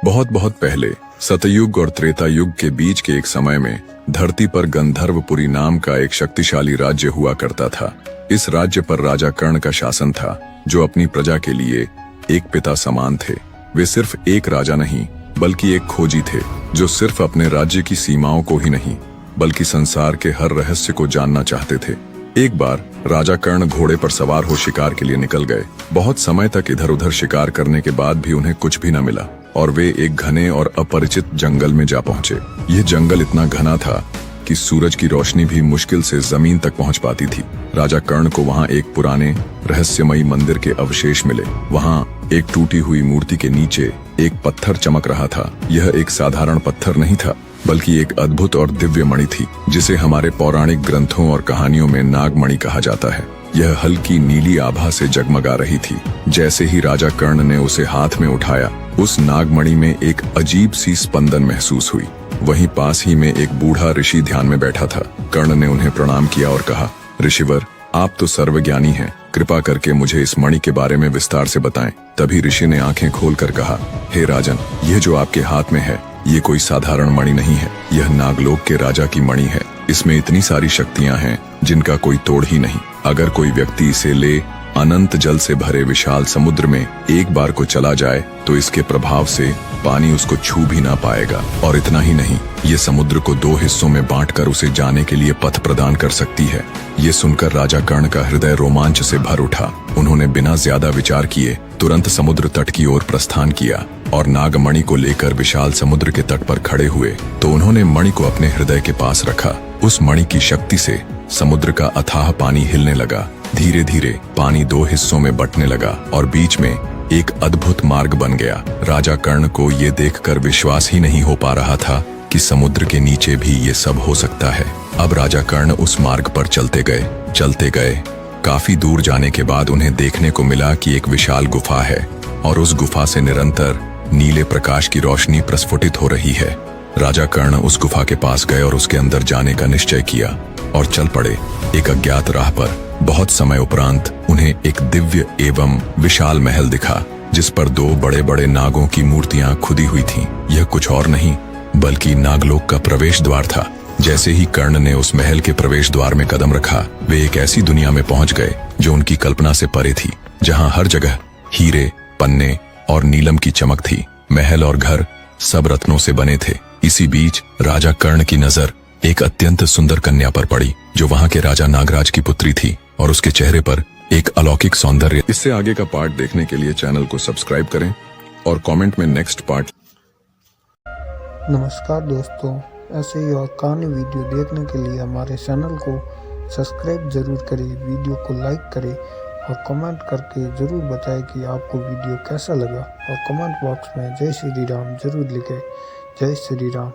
बहुत बहुत पहले सतयुग और त्रेता युग के बीच के एक समय में धरती पर गंधर्वपुरी नाम का एक शक्तिशाली राज्य हुआ करता था। इस राज्य पर राजा कर्ण का शासन था, जो अपनी प्रजा के लिए एक पिता समान थे। वे सिर्फ एक राजा नहीं बल्कि एक खोजी थे, जो सिर्फ अपने राज्य की सीमाओं को ही नहीं बल्कि संसार के हर रहस्य को जानना चाहते थे। एक बार राजा कर्ण घोड़े पर सवार हो शिकार के लिए निकल गए। बहुत समय तक इधर उधर शिकार करने के बाद भी उन्हें कुछ भी न मिला और वे एक घने और अपरिचित जंगल में जा पहुंचे। यह जंगल इतना घना था कि सूरज की रोशनी भी मुश्किल से जमीन तक पहुंच पाती थी। राजा कर्ण को वहां एक पुराने रहस्यमयी मंदिर के अवशेष मिले। वहां एक टूटी हुई मूर्ति के नीचे एक पत्थर चमक रहा था। यह एक साधारण पत्थर नहीं था बल्कि एक अद्भुत और दिव्य मणि थी, जिसे हमारे पौराणिक ग्रंथों और कहानियों में नागमणि कहा जाता है। यह हल्की नीली आभा से जगमगा रही थी। जैसे ही राजा कर्ण ने उसे हाथ में उठाया, उस नागमणि में एक अजीब सी स्पंदन महसूस हुई। वहीं पास ही में एक बूढ़ा ऋषि ध्यान में बैठा था। कर्ण ने उन्हें प्रणाम किया और कहा, ऋषिवर, आप तो सर्वज्ञानी हैं, कृपा करके मुझे इस मणि के बारे में विस्तार से बताएं। तभी ऋषि ने आंखें खोलकर कहा, हे राजन, यह जो आपके हाथ में है ये कोई साधारण मणि नहीं है। यह नागलोक के राजा की मणि है। इसमें इतनी सारी शक्तियां हैं जिनका कोई तोड़ ही नहीं। अगर कोई व्यक्ति इसे ले अनंत जल से भरे विशाल समुद्र में एक बार को चला जाए तो इसके प्रभाव से पानी उसको छू भी ना पाएगा। और इतना ही नहीं, ये समुद्र को 2 हिस्सों में बांटकर उसे जाने के लिए पथ प्रदान कर सकती है। ये सुनकर राजा कर्ण का हृदय रोमांच से भर उठा। उन्होंने बिना ज्यादा विचार किए तुरंत समुद्र तट की ओर प्रस्थान किया और नागमणि को लेकर विशाल समुद्र के तट पर खड़े हुए तो उन्होंने मणि को अपने हृदय के पास रखा। उस मणि की शक्ति से समुद्र का अथाह पानी हिलने लगा। धीरे धीरे पानी 2 हिस्सों में बंटने लगा और बीच में एक अद्भुत मार्ग बन गया। राजा कर्ण को ये देखकर विश्वास ही नहीं हो पा रहा था कि समुद्र के नीचे भी ये सब हो सकता है। अब राजा कर्ण उस मार्ग पर चलते गए। काफी दूर जाने के बाद उन्हें देखने को मिला कि एक विशाल गुफा है और उस गुफा से निरंतर नीले प्रकाश की रोशनी प्रस्फुटित हो रही है। राजा कर्ण उस गुफा के पास गए और उसके अंदर जाने का निश्चय किया और चल पड़े। एक अज्ञात राह पर बहुत समय उपरांत उन्हें एक दिव्य एवं विशाल महल दिखा, जिस पर 2 बड़े बड़े नागों की मूर्तियां खुदी हुई थीं। यह कुछ और नहीं बल्कि नागलोक का प्रवेश द्वार था। जैसे ही कर्ण ने उस महल के प्रवेश द्वार में कदम रखा, वे एक ऐसी दुनिया में पहुंच गए जो उनकी कल्पना से परे थी, जहां हर जगह हीरे, पन्ने और नीलम की चमक थी। महल और घर सब रत्नों से बने थे। इसी बीच राजा कर्ण की नजर एक अत्यंत सुंदर कन्या पर पड़ी, जो वहां के राजा नागराज की पुत्री थी और उसके चेहरे पर एक अलौकिक सौंदर्य। इससे आगे का पार्ट देखने के लिए चैनल को सब्सक्राइब करें और कमेंट में नेक्स्ट पार्ट। नमस्कार दोस्तों, ऐसे ही और कहानी वीडियो देखने के लिए हमारे चैनल को सब्सक्राइब जरूर करें, वीडियो को लाइक करें और कमेंट करके जरूर बताएं कि आपको वीडियो कैसा लगा। और कमेंट बॉक्स में जय श्री राम जरूर लिखें। जय श्री राम।